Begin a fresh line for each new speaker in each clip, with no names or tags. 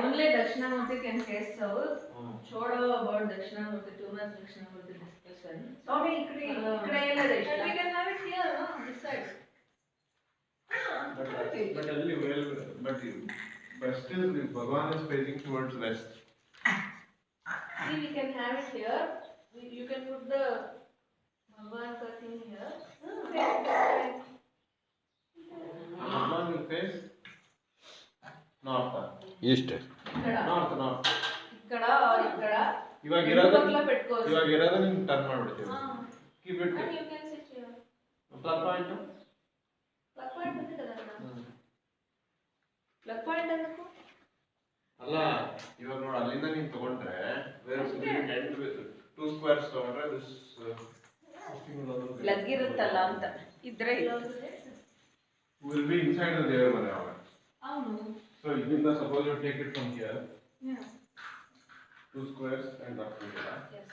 Only Dakshinamurti can face serve. Showed about Dakshinamurti, too much Dakshinamurti discussion.
Swami,
But we can have it here, no? This side.
But still, Bhagwan is facing towards west.
See, we can have it here. You can put the Bhagwan ka thing here.
Bhagwan will face north.
East.
North.
ఇక్కడ or ఇక్కడ
ಇವಾಗ ಇರೋದು ನಿಮ್ಗೆ turn ಮಾಡ್ಬಿಡ್ತೀವಿ. Keep it.
And you can sit here.
Plug point.
Plug point ఉంది కదా అన్న. Plug point ఎందుకు?
ಅಲ್ಲ ಇವಾಗ ನೋಡಿ ಅಲ್ಲಿಂದ ನೀನು ತಗೊಂಡ್ರೆ ಬೇರೆ ಟೂ ಸ್ಕ್ವೇರ್ಸ್ ತಗೊಂಡ್ರೆ ದಿಸ್
ಪ್ಲಗ್ ಇರುತ್ತಲ್ಲ ಅಂತ ಇದ್ರೆ
ವಿಲ್ ಬಿ ಇನ್ಸೈಡ್ ದ ದೇವರ ಮನೆ ಅವಾಗ.
అవును.
ಸೊ ಇಲ್ಲಿಂದ suppose you take it from here.
Yeah.
Two squares and up to here.
Yes.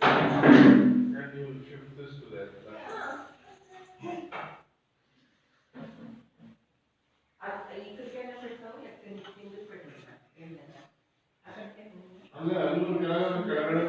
And you will shift this to there.
ಇಕ್ಕಡಿಕೆಲ್ಲ ಬಿಡ್ತಾವೆ ಎಕ್ಕಡಿಕೆ ತಿಂದು ಬಿಡ್ತಾರೆ
ಅಲ್ಲೇ ಅಲ್ಲೂ ಕೆಳಗಡೆ